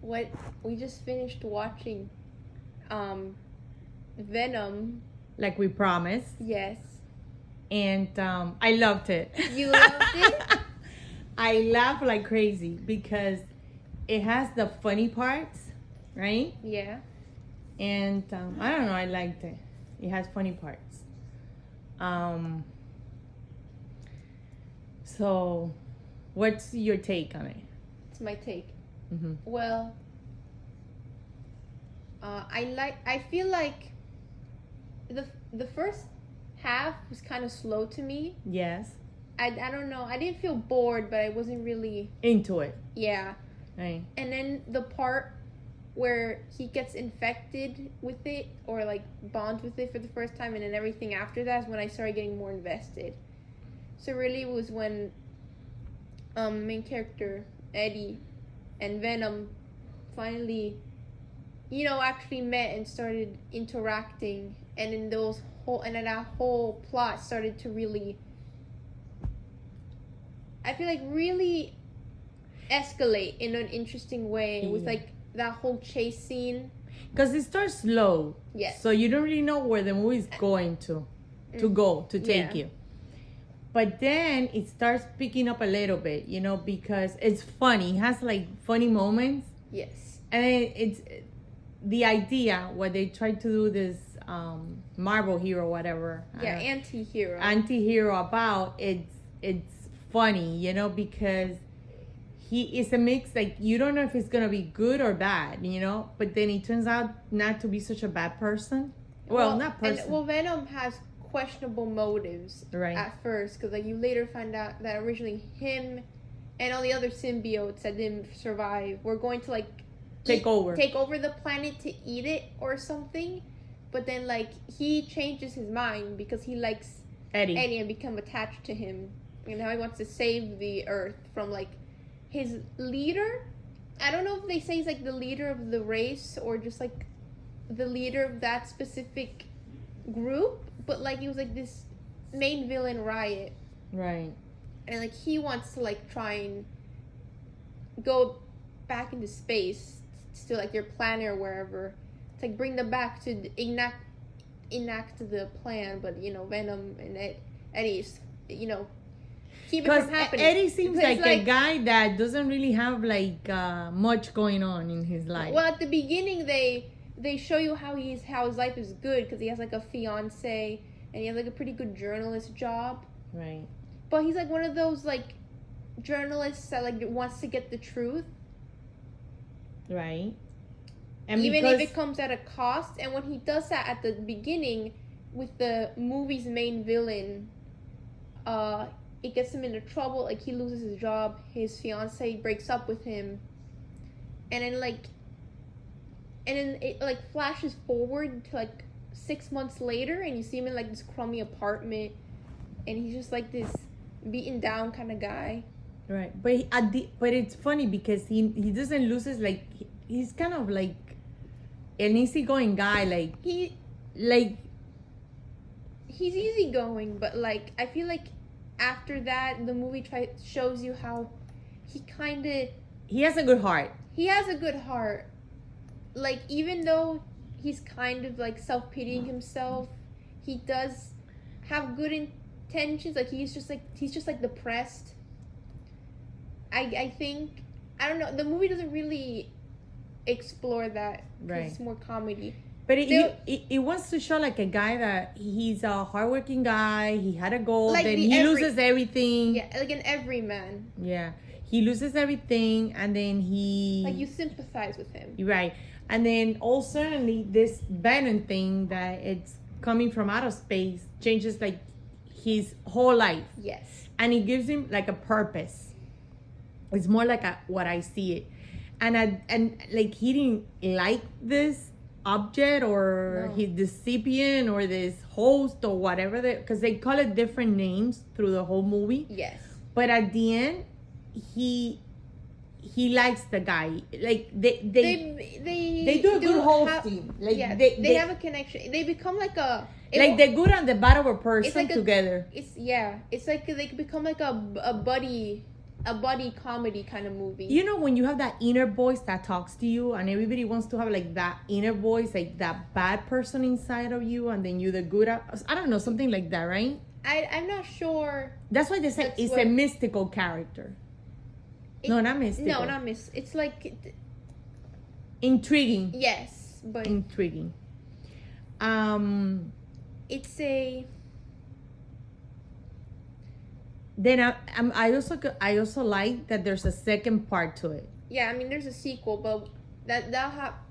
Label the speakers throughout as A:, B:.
A: what we just finished watching Venom.
B: Like we promised.
A: Yes.
B: And I loved it.
A: You loved it?
B: I laughed like crazy because it has the funny parts, right?
A: Yeah.
B: And I don't know, I liked it. It has funny parts. So what's your take on it?
A: It's my take.
B: Mm-hmm.
A: Well, I feel like the first half was kind of slow to me.
B: Yes.
A: I don't know. I didn't feel bored, but I wasn't really
B: into it.
A: Yeah.
B: Right.
A: And then the part where he gets infected with it or like bonds with it for the first time, and then everything after that is when I started getting more invested. So really it was when main character Eddie and Venom finally, actually met and started interacting, and then that whole plot started to really, I feel like, really escalate in an interesting way. It was like that whole chase scene.
B: Because it starts slow.
A: Yes.
B: So you don't really know where the movie's going to take you. But then it starts picking up a little bit, because it's funny. It has like funny moments.
A: Yes.
B: And it's the idea what they try to do this Marvel hero, whatever.
A: Yeah, anti-hero.
B: Anti-hero about it's funny, because he is a mix, like you don't know if it's gonna be good or bad, but then he turns out not to be such a bad person. Well, not person.
A: And, Venom has questionable motives at first, because like you later find out that originally him and all the other symbiotes that didn't survive were going to like take over the planet to eat it or something, but then like he changes his mind because he likes Eddie and become attached to him, and now he wants to save the Earth from like his leader. I don't know if they say he's like the leader of the race or just like the leader of that specific group, but like he was like this main villain, Riot,
B: right?
A: And like he wants to like try and go back into space to like your planet or wherever to like bring them back to enact the plan, but Venom and Eddie's keep it from happening.
B: Eddie seems like a guy that doesn't really have like much going on in his life.
A: Well, at the beginning they show you how his life is good because he has like a fiance and he has like a pretty good journalist job.
B: Right.
A: But he's like one of those like journalists that like wants to get the truth.
B: Right. And
A: even if it comes at a cost. And when he does that at the beginning with the movie's main villain, it gets him into trouble. Like he loses his job, his fiance breaks up with him, and then it like flashes forward to like 6 months later, and you see him in like this crummy apartment, and he's just like this beaten down kind of guy.
B: Right, but it's funny because he doesn't lose his like he's kind of like an easygoing guy, he's
A: easygoing, but like I feel like after that the movie shows you how he
B: has a good heart.
A: He has a good heart. Like even though he's kind of like self-pitying himself, he does have good intentions. Like he's just like depressed. I think, I don't know, the movie doesn't really explore that.
B: Right.
A: It's more comedy.
B: But it wants to show like a guy that he's a hardworking guy. He had a goal, like then he loses everything.
A: Yeah, like an everyman.
B: Yeah, he loses everything, and then
A: like you sympathize with him.
B: Right, and then all suddenly this Venom thing that it's coming from outer space changes like his whole life.
A: Yes,
B: and it gives him like a purpose. It's more like what I see it, and like he didn't like this object or his recipient or this host or whatever, because they call it different names through the whole movie.
A: Yes,
B: but at the end, he likes the guy. Like they do a good hosting. Like
A: they have a connection. They become like
B: the good and the bad of a person together.
A: It's like they become like a buddy a buddy comedy kind of movie.
B: You know, when you have that inner voice that talks to you, and everybody wants to have like that inner voice, like that bad person inside of you, and then you the good. I don't know, something like that, right?
A: I'm not sure.
B: That's why they say it's a mystical character. No, not mystical.
A: No, not mystical. It's like
B: intriguing.
A: Yes, but
B: intriguing.
A: It's a.
B: Then I also like that there's a second part to it.
A: Yeah, I mean there's a sequel, but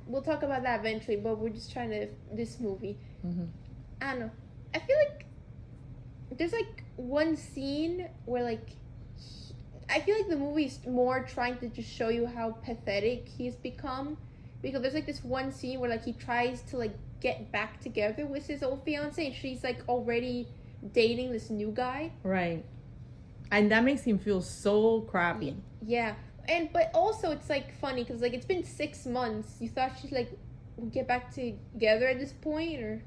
A: we'll talk about that eventually. But we're just trying to this movie.
B: Mm-hmm.
A: I don't know. I feel like there's like one scene where like I feel like the movie's more trying to just show you how pathetic he's become, because there's like this one scene where like he tries to like get back together with his old fiance, and she's like already dating this new guy.
B: Right. And that makes him feel so crappy.
A: Yeah. But also it's like funny because like it's been 6 months. You thought she'd like get back together at this point, or?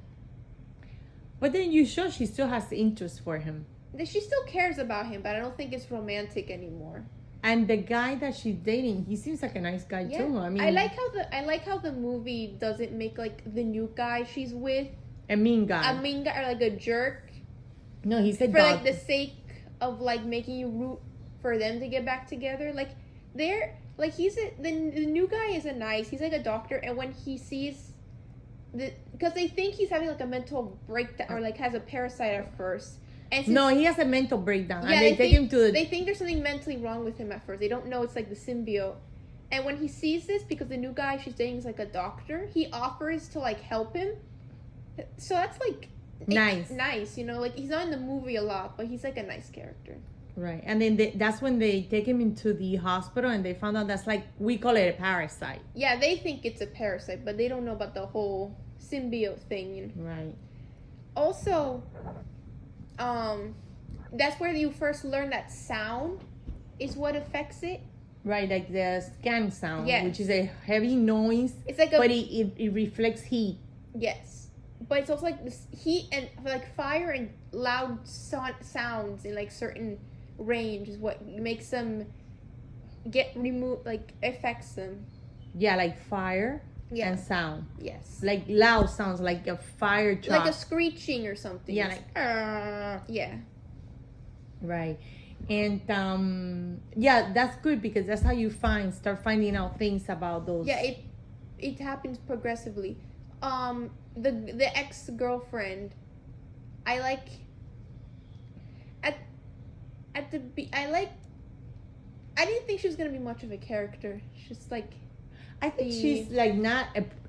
B: But then you show she still has interest for him.
A: She still cares about him, but I don't think it's romantic anymore.
B: And the guy that she's dating, he seems like a nice guy too. I mean,
A: I like how the movie doesn't make like the new guy she's with
B: a mean guy
A: or like a jerk.
B: No, he said
A: for like the sake of like making you root for them to get back together. Like they're like the new guy is he's like a doctor, and when he sees because they think he's having like a mental breakdown or like has a parasite at first. And
B: no, he has a mental breakdown. Yeah, and they take him to
A: they think there's something mentally wrong with him at first. They don't know it's like the symbiote. And when he sees this, because the new guy she's dating is like a doctor, he offers to like help him. So that's like nice, you know, like he's not in the movie a lot, but he's like a nice character.
B: Right. And then that's when they take him into the hospital, and they found out that's like, we call it a parasite.
A: Yeah, they think it's a parasite, but they don't know about the whole symbiote thing, you know.
B: Right.
A: Also, that's where you first learn that sound is what affects it.
B: Right, like the scan sound,
A: yes.
B: Which is a heavy noise.
A: It's like
B: but it reflects heat.
A: Yes. But it's also like this heat and like fire and loud sounds in like certain range is what makes them get removed, like affects them.
B: Yeah, like fire and sound.
A: Yes.
B: Like loud sounds, like a fire truck.
A: Like a screeching or something.
B: Yeah,
A: like yeah.
B: Right. And yeah, that's good, because that's how you start finding out things about those.
A: Yeah, it happens progressively. The ex-girlfriend, I like I didn't think she was gonna be much of a character. She's like,
B: I think she's like not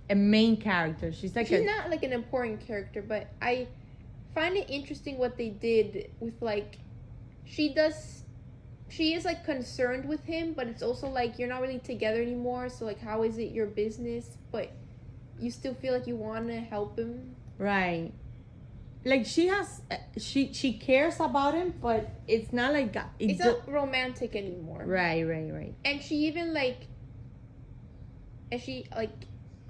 B: a main character. She's
A: not like an important character, but I find it interesting what they did with like she is like concerned with him, but it's also like you're not really together anymore, so like how is it your business, but you still feel like you want to help him.
B: Right. Like she cares about him, but it's not like
A: it's not romantic anymore.
B: Right.
A: And she even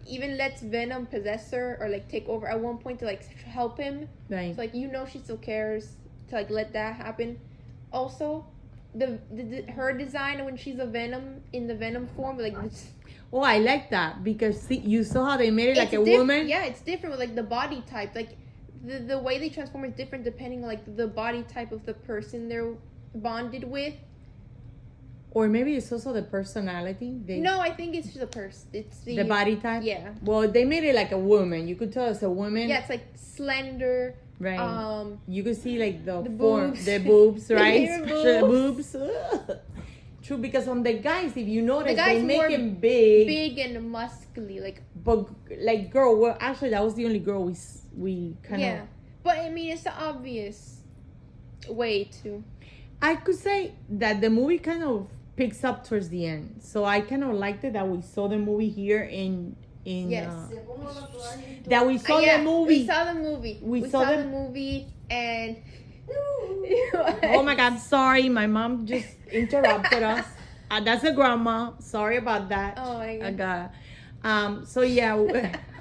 A: even lets Venom possess her or like take over at one point to like help him.
B: Right.
A: So like she still cares to like let that happen. Also, her design when she's a Venom in the Venom form, like this.
B: Oh, I like that, because you saw how they made it like a woman.
A: Yeah, it's different with like the body type. Like the way they transform is different depending on like the body type of the person they're bonded with.
B: Or maybe it's also the personality.
A: No, I think it's just a person. It's
B: the body type.
A: Yeah.
B: Well, they made it like a woman. You could tell it's a woman.
A: Yeah, it's like slender.
B: Right. You could see like the form,
A: boobs.
B: the boobs, right?
A: The
B: boobs. True, because on the guys, if you notice, they make him big
A: and muscly, like.
B: But like girl, well, actually, that was the only girl we kind of.
A: Yeah, but I mean, it's the obvious way to.
B: I could say that the movie kind of picks up towards the end, so I kind of liked it that we saw the movie here in.
A: Yes.
B: That we saw the movie.
A: We saw the movie. We saw the movie and.
B: Oh my God! Sorry, my mom just interrupted us. That's a grandma. Sorry about that.
A: Oh my God.
B: So yeah.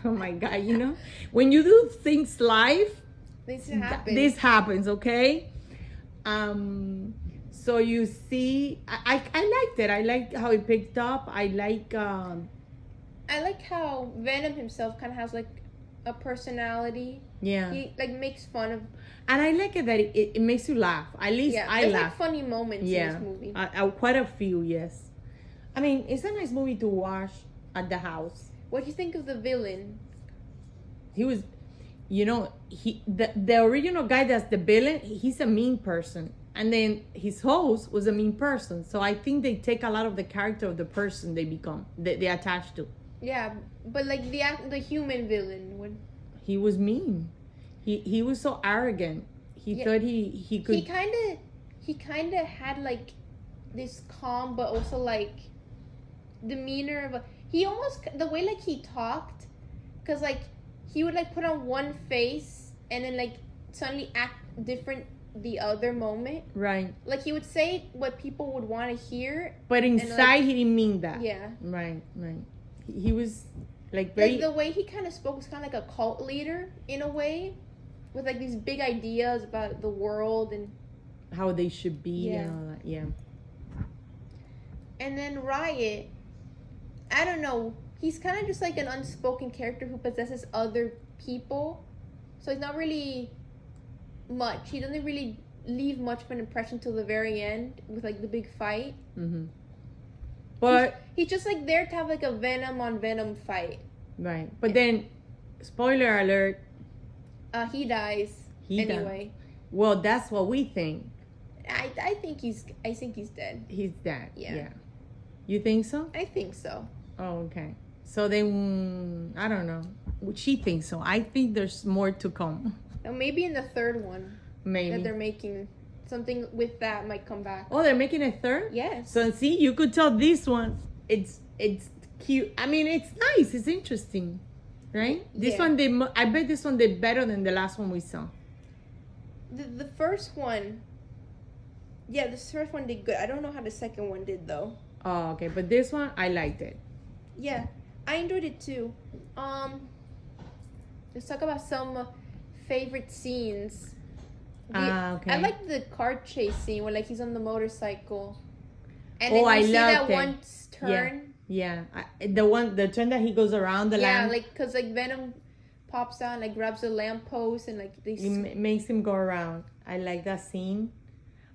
B: Oh my God! You know, when you do things live,
A: this happens.
B: This happens. Okay. So you see, I liked it. I liked how it picked up. I like
A: how Venom himself kind of has like a personality.
B: Yeah.
A: He like makes fun of.
B: And I like it that it makes you laugh. At least I laugh.
A: There's like funny moments in this movie.
B: Quite a few, yes. I mean, it's a nice movie to watch at the house.
A: What do you think of the villain?
B: He was, the original guy that's the villain, he's a mean person. And then his host was a mean person. So I think they take a lot of the character of the person they become, they attach to.
A: Yeah, but like the human villain would.
B: He was mean. He was so arrogant. He thought he could.
A: He kind of had like this calm, but also like demeanor of he almost the way like he talked, cause like he would like put on one face and then like suddenly act different the other moment.
B: Right.
A: Like he would say what people would want to hear,
B: but inside he didn't mean that.
A: Yeah.
B: Right. He was like very.
A: Like the way he kind of spoke was kind of like a cult leader in a way, with like these big ideas about the world and
B: how they should be and all that. Yeah.
A: And then Riot, I don't know. He's kind of just like an unspoken character who possesses other people, so he's not really much. He doesn't really leave much of an impression till the very end with like the big fight.
B: Mm-hmm. But
A: he's just like there to have like a Venom on Venom fight.
B: Right. But then, spoiler alert.
A: He dies. Anyway.
B: Well, that's what we think.
A: I think he's dead.
B: He's dead.
A: Yeah.
B: You think so?
A: I think so.
B: Oh, okay. So then, I don't know. She thinks so. I think there's more to come.
A: Maybe in the third one.
B: Maybe.
A: That they're making something with that might come back.
B: Oh, they're making a third?
A: Yes.
B: So see, you could tell this one, it's cute. I mean, it's nice. It's interesting. Right? This one, I bet this one did better than the last one we saw.
A: The first one, the first one did good. I don't know how the second one did though.
B: Oh, okay. But this one, I liked it.
A: Yeah, I enjoyed it too. Let's talk about some favorite scenes.
B: Okay.
A: I like the car chase scene where like he's on the motorcycle, and
B: then
A: you see that one turn.
B: Yeah, the turn that he goes around the lamp.
A: Yeah, like because like Venom pops out and like grabs the lamppost and like
B: it makes him go around. I like that scene.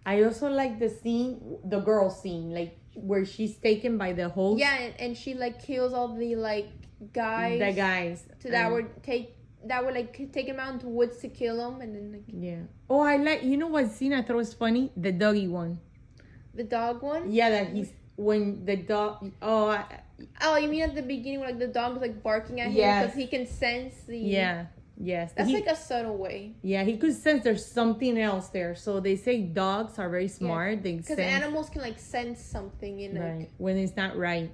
B: I also like the girl scene, like where she's taken by the host.
A: Yeah, and she like kills all the like guys.
B: The guys.
A: That would take him out into the woods to kill him, and then like.
B: Yeah. Oh, I like. You know what scene I thought was funny? The doggy one.
A: The dog one.
B: Yeah, that he's when the dog. Oh,
A: you mean at the beginning when like the dog was like barking at him because he can sense the.
B: Yeah. Yes.
A: That's like a subtle way.
B: Yeah, he could sense there's something else there. So they say dogs are very smart. Yeah.
A: Because animals can like sense something in
B: right when it's not right.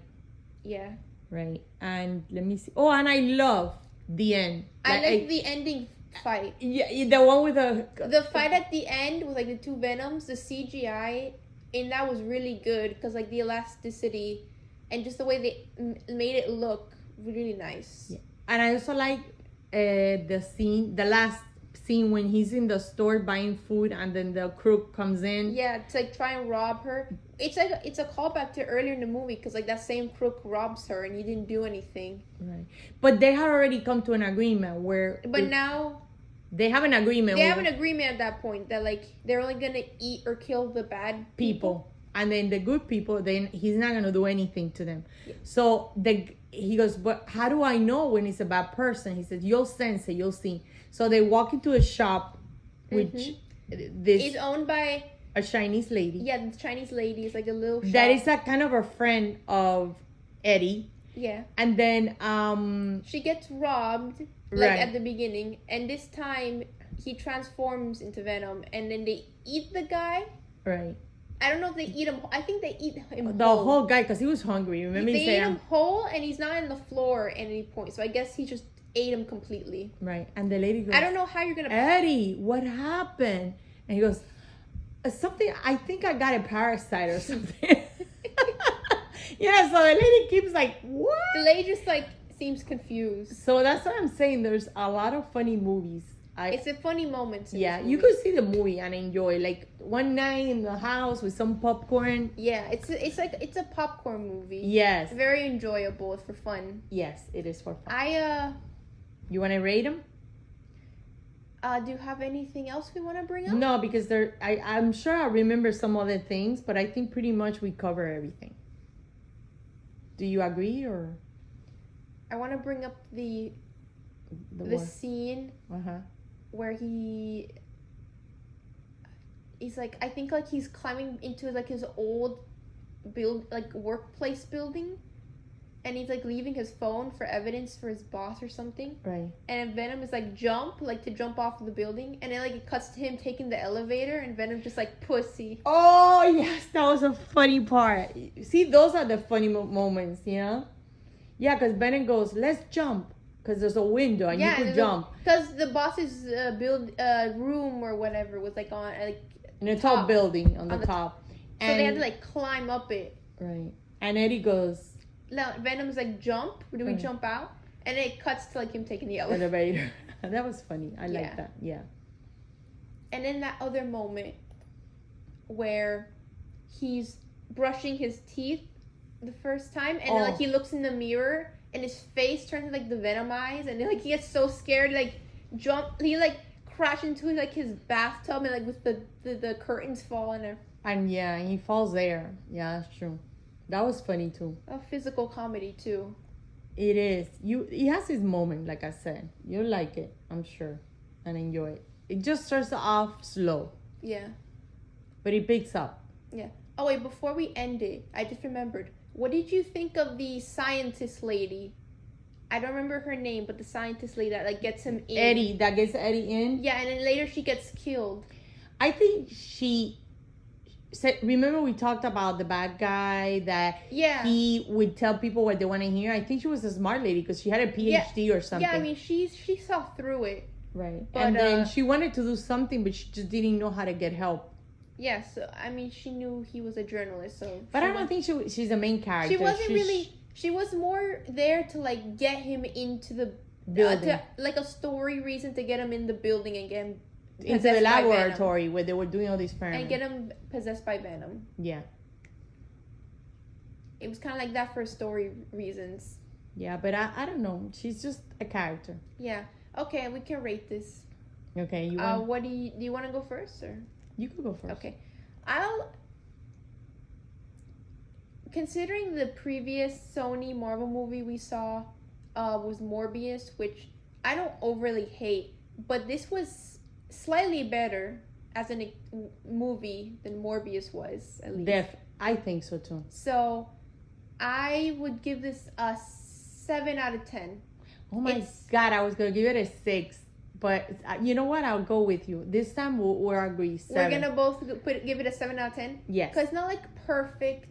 A: Yeah.
B: Right. And let me see. Oh, and I love the end.
A: I like the ending fight.
B: Yeah, the one with
A: the fight at the end with like the two Venoms. The CGI in that was really good because like the elasticity and just the way they made it look really nice.
B: Yeah. And I also like the last scene when he's in the store buying food and then the crook comes in.
A: Yeah, to like try and rob her. It's like it's a callback to earlier in the movie because like that same crook robs her and he didn't do anything.
B: Right, but they had already come to an agreement where.
A: But now.
B: They have an agreement.
A: They have an agreement at that point that like they're only gonna eat or kill the bad people.
B: And then the good people, then he's not gonna do anything to them. Yeah. So he goes, but how do I know when it's a bad person? He says, you'll sense it, you'll see. So they walk into a shop, which
A: is owned by
B: a Chinese lady.
A: Yeah, the Chinese lady is like a little shop.
B: That is a kind of a friend of Eddie.
A: Yeah.
B: And then
A: she gets robbed like at the beginning, and this time he transforms into Venom, and then they eat the guy.
B: Right.
A: I don't know if they eat him. I think they eat him
B: the whole guy because he was hungry. Remember,
A: they eat him whole, and he's not in the floor at any point. So I guess he just ate him completely.
B: Right. And the lady goes,
A: I don't know how you're gonna.
B: Eddie, what happened? And he goes, something. I think I got a parasite or something. Yeah. So the lady keeps like, what?
A: The lady just like seems confused.
B: So that's what I'm saying. There's a lot of funny movies
A: It's a funny moment.
B: Yeah, you could see the movie and enjoy. Like one night in the house with some popcorn.
A: Yeah, it's a popcorn movie.
B: Yes.
A: Very enjoyable. It's for fun.
B: Yes, it is for fun. You want to rate them?
A: Do you have anything else we want to bring up?
B: No, because I'm sure I remember some other things, but I think pretty much we cover everything. Do you agree or?
A: I want to bring up the scene where he's like, I think like he's climbing into like his old workplace building, and he's like leaving his phone for evidence for his boss or something.
B: Right. And
A: Venom is like to jump off the building, and then like it cuts to him taking the elevator, and Venom just like pussy.
B: Oh yes, that was a funny part. See, those are the funny moments, you know? Yeah, because Venom goes, let's jump. Because there's a window and you could jump.
A: Because the boss's room or whatever was like on
B: in a tall building on the top.
A: So they had to like climb up it.
B: Right. And Eddie goes.
A: No, Venom's like jump. Do we jump out? And it cuts to like him taking the elevator.
B: That was funny. I like that. Yeah.
A: And then that other moment where he's brushing his teeth the first time, and then, like he looks in the mirror. And his face turns like the Venom eyes, and like he gets so scared, he crashed into like his bathtub, and like with the curtains falling there.
B: And yeah, he falls there. Yeah, that's true. That was funny too.
A: A physical comedy too.
B: It is. He has his moment, like I said. You'll like it, I'm sure, and enjoy it. It just starts off slow.
A: Yeah.
B: But it picks up.
A: Yeah. Oh wait, before we end it, I just remembered. What did you think of the scientist lady? I don't remember her name, but the scientist lady that like gets him in.
B: That gets Eddie in?
A: Yeah, and then later she gets killed.
B: I think she said, remember we talked about the bad guy that he would tell people what they want to hear? I think she was a smart lady because she had a PhD or something.
A: Yeah, I mean, she saw through it.
B: Right. But, and then she wanted to do something, but she just didn't know how to get help.
A: Yeah, so, I mean, she knew he was a journalist, so...
B: But I don't think she's the main character.
A: She wasn't really... She was more there to, like, get him into the...
B: building.
A: Like, a story reason to get him in the building and get him
B: into the laboratory where they were doing all these experiments.
A: And get him possessed by Venom.
B: Yeah.
A: It was kind of like that for story reasons.
B: Yeah, but I don't know. She's just a character.
A: Yeah. Okay, we can rate this.
B: Okay, you
A: want... What do you want to go first, or...
B: You could go first.
A: Okay. Considering the previous Sony Marvel movie we saw was Morbius, which I don't overly hate, but this was slightly better as a movie than Morbius was, at least.
B: I think so too.
A: So I would give this a 7 out of 10.
B: Oh my God, I was going to give it a 6. But you know what? I'll go with you. This time we'll agree. 7.
A: We're going to both give it a 7 out of 10?
B: Yes.
A: Because it's not like perfect,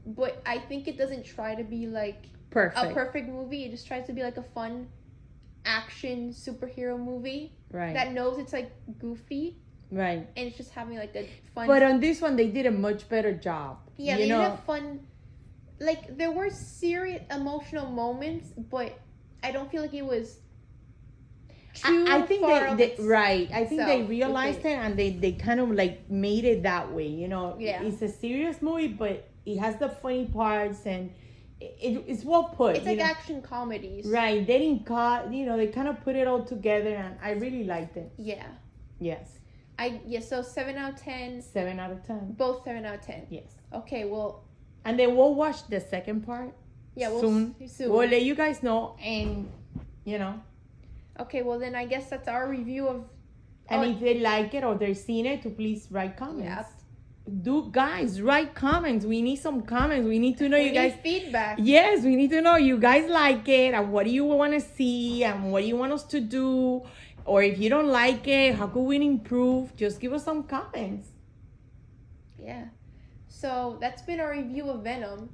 A: but I think it doesn't try to be like a perfect movie. It just tries to be like a fun action superhero movie.
B: Right.
A: That knows it's like goofy.
B: Right.
A: And it's just having like a fun...
B: But on this one, they did a much better job.
A: Yeah, they did have fun... Like, there were serious emotional moments, but I don't feel like it was...
B: I think I think they realized it, and they kind of like made it that way, you know.
A: Yeah.
B: It's a serious movie, but it has the funny parts, and it's well put.
A: It's like action comedies.
B: Right. They didn't cut, you know, they kind of put it all together, and I really liked it.
A: Yeah.
B: Yes.
A: So 7 out of 10.
B: 7 out of 10.
A: Both 7 out of 10.
B: Yes.
A: Okay, well.
B: And then we'll watch the second part.
A: Yeah,
B: soon. We'll let you guys know, and you know.
A: Okay, well then I guess that's our review of...
B: And if they like it or they've seen it, to please write comments.
A: Yeah.
B: Guys, write comments. We need some comments. We need to know you guys...
A: feedback.
B: Yes, we need to know you guys like it, and what do you want to see, and what do you want us to do, or if you don't like it, how could we improve? Just give us some comments.
A: Yeah. So that's been our review of Venom.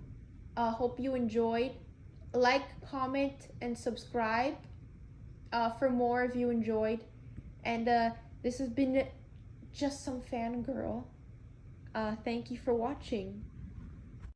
A: Hope you enjoyed. Like, comment, and subscribe. For more if you enjoyed. And this has been Just Some Fangirl. Thank you for watching.